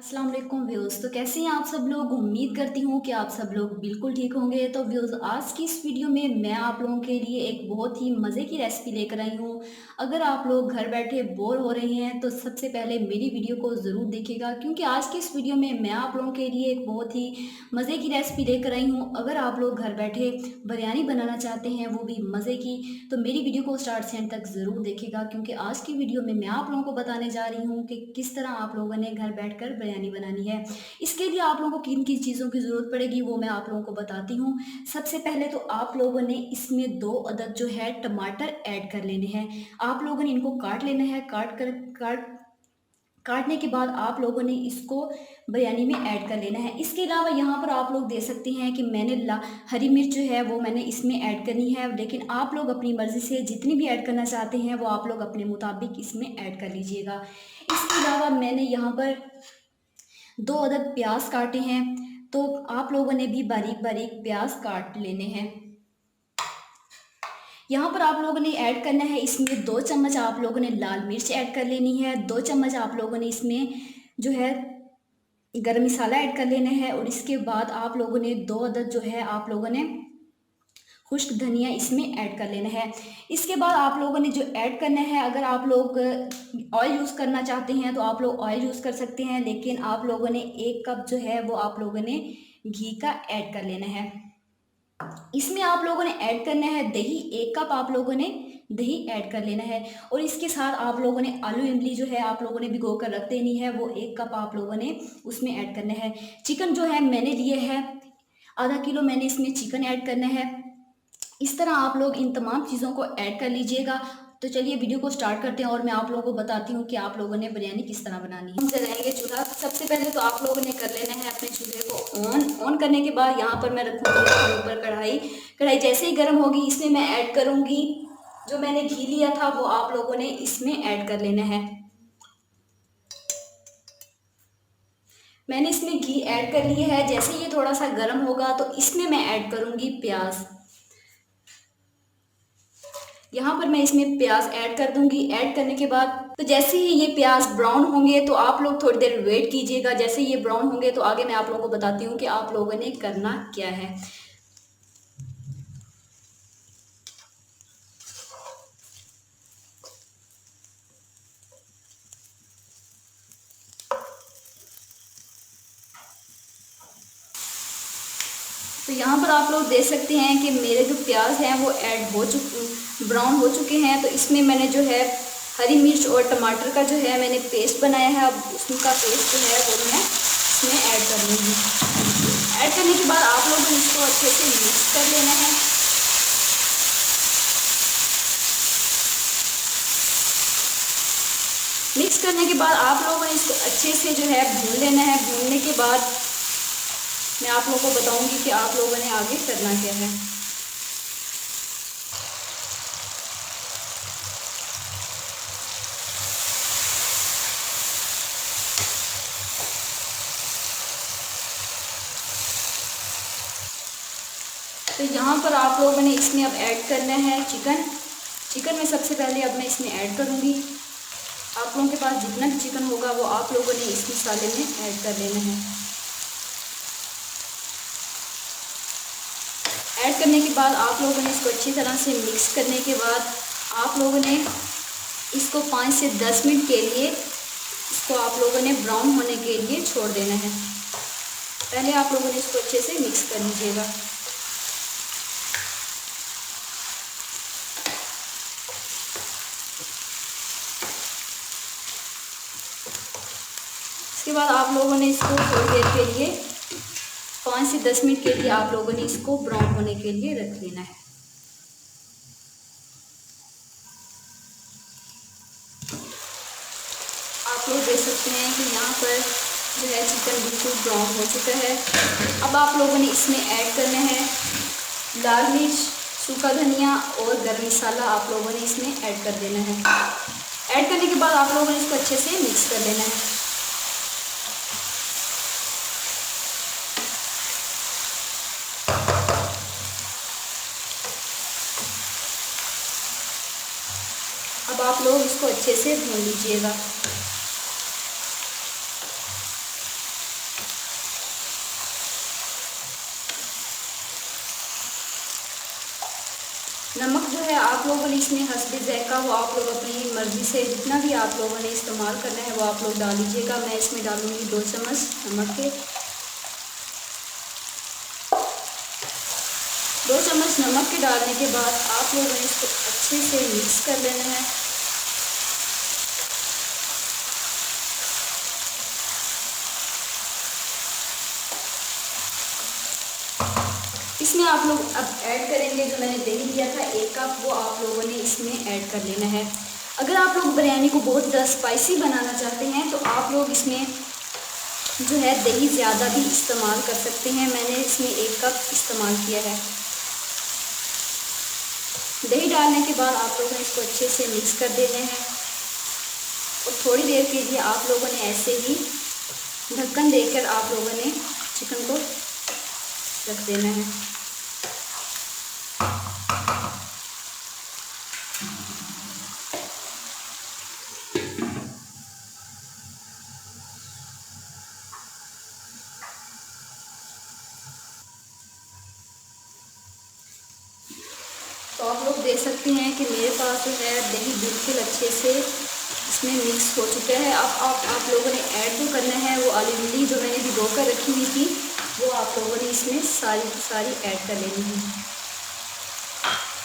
अस्सलाम वालेकुम व्यूज़। तो कैसे हैं आप सब लोग। उम्मीद करती हूँ कि आप सब लोग बिल्कुल ठीक होंगे। तो व्यूज़, आज की इस वीडियो में मैं आप लोगों के लिए एक बहुत ही मज़े की रेसिपी लेकर आई हूँ। अगर आप लोग घर बैठे बोर हो रहे हैं तो सबसे पहले मेरी वीडियो को ज़रूर देखिएगा, क्योंकि आज की इस वीडियो में मैं आप लोगों के लिए एक बहुत ही मज़े की रेसिपी लेकर आई हूँ। अगर आप लोग घर बैठे बिरयानी बनाना चाहते हैं, वो भी मज़े की, तो मेरी वीडियो को स्टार्ट से एंड तक ज़रूर देखिएगा, क्योंकि आज की वीडियो में मैं आप लोगों को बताने जा रही हूँ कि किस तरह आप लोगों ने घर बैठकर बिरयानी बनानी है। इसके लिए आप लोगों को किन किन चीज़ों की ज़रूरत पड़ेगी वो मैं आप लोगों को बताती हूँ। सबसे पहले तो आप लोगों ने इसमें 2 अदद जो है टमाटर ऐड कर लेने हैं। आप लोगों ने इनको काट लेना है। काटने के बाद आप लोगों ने इसको बिरयानी में ऐड कर लेना है। इसके अलावा यहाँ पर आप लोग देख सकते हैं कि मैंने हरी मिर्च जो है वो मैंने इसमें ऐड करनी है, लेकिन आप लोग अपनी मर्ज़ी से जितनी भी ऐड करना चाहते हैं वो आप लोग अपने मुताबिक इसमें ऐड कर लीजिएगा। इसके अलावा मैंने यहाँ पर 2 अदद प्याज काटे हैं, तो आप लोगों ने भी बारीक बारीक प्याज काट लेने हैं। यहाँ पर आप लोगों ने ऐड करना है इसमें 2 चम्मच आप लोगों ने लाल मिर्च ऐड कर लेनी है। 2 चम्मच आप लोगों ने इसमें जो है गरम मसाला ऐड कर लेना है, और इसके बाद आप लोगों ने 2 अदद जो है आप लोगों ने खुश्क धनिया इसमें ऐड कर लेना है। इसके बाद आप लोगों ने जो ऐड करना है, अगर आप लोग ऑयल यूज़ करना चाहते हैं तो आप लोग ऑयल यूज़ कर सकते हैं, लेकिन आप लोगों ने 1 कप जो है वो आप लोगों ने घी का ऐड कर लेना है। इसमें आप लोगों ने ऐड करना है दही। 1 कप आप लोगों ने दही ऐड कर लेना है, और इसके साथ आप लोगों ने आलू इमली जो है आप लोगों ने भिगो कर रख देनी है, वो 1 कप आप लोगों ने उसमें ऐड करना है। चिकन जो है मैंने लिए है आधा किलो, मैंने इसमें चिकन ऐड करना है। इस तरह आप लोग इन तमाम चीज़ों को ऐड कर लीजिएगा। तो चलिए वीडियो को स्टार्ट करते हैं और मैं आप लोगों को बताती हूँ कि आप लोगों ने बिरयानी किस तरह बनानी है। हम जलाएंगे चूल्हा। सबसे पहले तो आप लोगों ने कर लेना है अपने चूल्हे को ऑन करने के बाद यहाँ पर मैं रखूँगी अपने ऊपर कढ़ाई। कढ़ाई जैसे ही गर्म होगी इसमें मैं ऐड करूँगी जो मैंने घी लिया था, वो आप लोगों ने इसमें ऐड कर लेना है। मैंने इसमें घी ऐड कर लिया है। जैसे ये थोड़ा सा गर्म होगा तो इसमें मैं ऐड करूँगी प्याज। यहाँ पर मैं इसमें प्याज ऐड कर दूंगी। ऐड करने के बाद तो जैसे ही ये प्याज ब्राउन होंगे तो आप लोग थोड़ी देर वेट कीजिएगा। जैसे ये ब्राउन होंगे तो आगे मैं आप लोगों को बताती हूँ कि आप लोगों ने करना क्या है। तो यहाँ पर आप लोग देख सकते हैं कि मेरे जो प्याज हैं वो ब्राउन हो चुके हैं। तो इसमें मैंने जो है हरी मिर्च और टमाटर का जो है मैंने पेस्ट बनाया है। अब उसका पेस्ट जो है वो मैं इसमें ऐड कर लूँगी। ऐड करने के बाद आप लोगों ने इसको अच्छे से मिक्स कर लेना है। मिक्स करने के बाद आप लोगों ने इसको अच्छे से जो है भून लेना है। भूनने के बाद मैं आप लोगों को बताऊंगी कि आप लोगों ने आगे करना क्या है। तो यहाँ पर आप लोगों ने इसमें अब ऐड करना है चिकन। चिकन में सबसे पहले अब मैं इसमें ऐड करूँगी। आप लोगों के पास जितना भी चिकन होगा वो आप लोगों ने इस मसाले में ऐड कर लेना है। ऐड करने के बाद आप लोगों ने इसको अच्छी तरह से मिक्स करने के बाद आप लोगों ने इसको 5 से 10 मिनट के लिए इसको आप लोगों ने ब्राउन होने के लिए छोड़ देना है। पहले आप लोगों ने इसको अच्छे से मिक्स कर लीजिएगा। इसके बाद आप लोगों ने इसको थोड़ी देर के लिए 5 से 10 मिनट के लिए आप लोगों ने इसको ब्राउन होने के लिए रख लेना है। आप लोग देख सकते हैं कि यहाँ पर जो है चिकन बिल्कुल ब्राउन हो चुका है। अब आप लोगों ने इसमें ऐड करना है लाल मिर्च, सूखा धनिया और गरम मसाला आप लोगों ने इसमें ऐड कर देना है। ऐड करने के बाद आप लोगों ने इसको अच्छे से मिक्स कर लेना है। अब आप लोग इसको अच्छे से भून लीजिएगा। नमक जो है आप लोगों ने इसमें हस्बे ज़ायक़ा वो आप लोग अपनी मर्ज़ी से जितना भी आप लोगों ने इस्तेमाल करना है वो आप लोग डाल लीजिएगा। मैं इसमें डालूँगी 2 चम्मच नमक के। 2 चम्मच नमक के डालने के बाद आप लोगों ने इसको अच्छे से मिक्स कर लेना है। इसमें आप लोग अब ऐड करेंगे जो मैंने दही लिया था 1 कप, वो आप लोगों ने इसमें ऐड कर लेना है। अगर आप लोग बिरयानी को बहुत ज़्यादा स्पाइसी बनाना चाहते हैं तो आप लोग इसमें जो है दही ज़्यादा भी इस्तेमाल कर सकते हैं। मैंने इसमें 1 कप इस्तेमाल किया है। दही डालने के बाद आप लोगों ने इसको अच्छे से मिक्स कर देना है और थोड़ी देर के लिए आप लोगों ने ऐसे ही ढक्कन देकर आप लोगों ने चिकन को रख देना है। तो आप लोग देख सकते हैं कि मेरे पास जो है दही बिल्कुल अच्छे से इसमें मिक्स हो चुका है। अब आप लोगों ने ऐड जो करना है वो ऑलिव जो मैंने भिगो कर रखी हुई थी वो आप लोगों ने इसमें सारी की सारी ऐड कर लेनी है।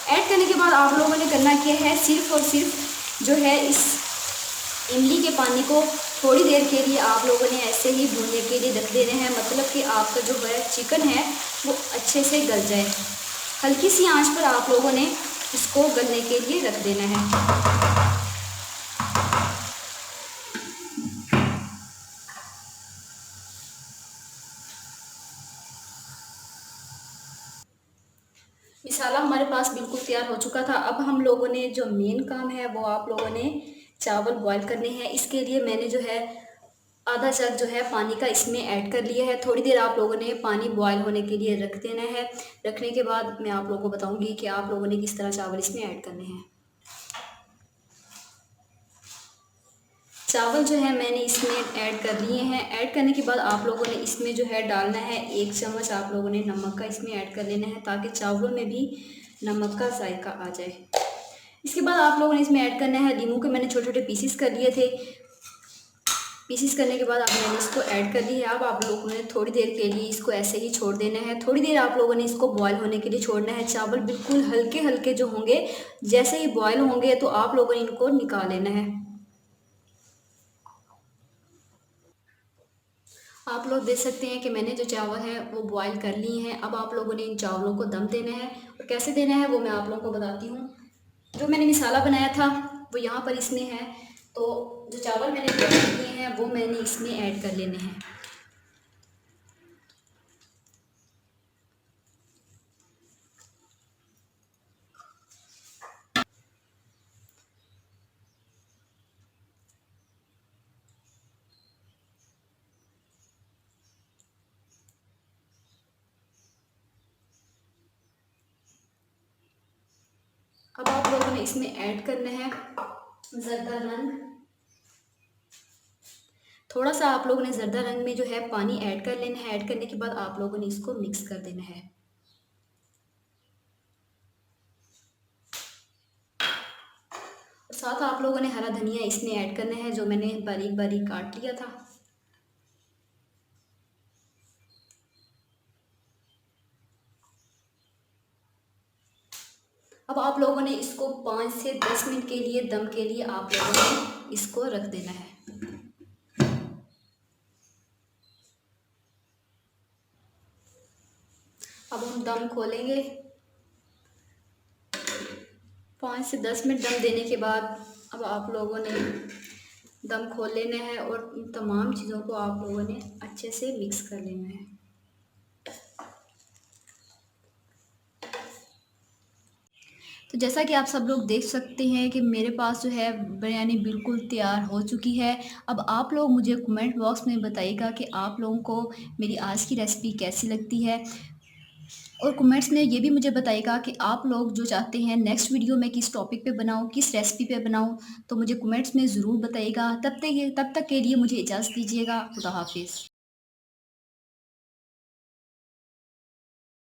ऐड करने के बाद आप लोगों ने करना क्या है, सिर्फ़ और सिर्फ जो है इस इमली के पानी को थोड़ी देर के लिए आप लोगों ने ऐसे ही भूनने के लिए रख देने हैं। मतलब कि आपका जो है चिकन है वो अच्छे से गल जाए। हल्की सी आंच पर आप लोगों ने इसको गलने के लिए रख देना है। मसाला हमारे पास बिल्कुल तैयार हो चुका था। अब हम लोगों ने जो मेन काम है वो आप लोगों ने चावल बॉईल करने हैं। इसके लिए मैंने जो है आधा जग जो है पानी का इसमें ऐड कर लिया है। थोड़ी देर आप लोगों ने पानी बॉयल होने के लिए रख देना है। रखने के बाद मैं आप लोगों को बताऊंगी कि आप लोगों ने किस तरह चावल इसमें ऐड करने हैं। चावल जो है मैंने इसमें ऐड कर लिए हैं। ऐड करने के बाद आप लोगों ने इसमें जो है डालना है 1 चम्मच आप लोगों ने नमक का इसमें ऐड कर लेना है ताकि चावलों में भी नमक का जायका आ जाए। इसके बाद आप लोगों ने इसमें ऐड करना है लीमू के मैंने छोटे छोटे पीसीस कर लिए थे। पीसीस करने के बाद मैंने इसको ऐड कर दी है। अब आप लोगों ने थोड़ी देर के लिए इसको ऐसे ही छोड़ देना है। थोड़ी देर आप लोगों ने इसको बॉयल होने के लिए छोड़ना है। चावल बिल्कुल हल्के हल्के जो होंगे, जैसे ही बॉयल होंगे तो आप लोगों ने इनको निकाल लेना है। आप लोग देख सकते हैं कि मैंने जो चावल है वो बॉयल कर लिए हैं। अब आप लोगों ने इन चावलों को दम देना है और कैसे देना है वो मैं आप लोगों को बताती हूँ। जो मैंने मसाला बनाया था वो यहाँ पर इसमें है, तो जो चावल मैंने बॉयल किए हैं वो मैंने इसमें ऐड कर लेने हैं। अब आप लोगों ने इसमें ऐड करना है ज़रदा रंग। थोड़ा सा आप लोगों ने ज़रदा रंग में जो है पानी ऐड कर लेना है। ऐड करने के बाद आप लोगों ने इसको मिक्स कर देना है। और साथ आप लोगों ने हरा धनिया इसमें ऐड करना है जो मैंने बारीक बारीक काट लिया था। अब आप लोगों ने इसको 5 से 10 मिनट के लिए दम के लिए आप लोगों ने इसको रख देना है। अब हम दम खोलेंगे। 5 से 10 मिनट दम देने के बाद अब आप लोगों ने दम खोल लेना है और इन तमाम चीज़ों को आप लोगों ने अच्छे से मिक्स कर लेना है। तो जैसा कि आप सब लोग देख सकते हैं कि मेरे पास जो है बिरयानी बिल्कुल तैयार हो चुकी है। अब आप लोग मुझे कमेंट बॉक्स में बताइएगा कि आप लोगों को मेरी आज की रेसिपी कैसी लगती है और कमेंट्स में ये भी मुझे बताइएगा कि आप लोग जो चाहते हैं नेक्स्ट वीडियो में किस टॉपिक पे बनाऊँ, किस रेसिपी पे बनाऊँ, तो मुझे कमेंट्स में ज़रूर बताइएगा। तब तक के लिए मुझे इजाज़त दीजिएगा। खुदा हाफिज़।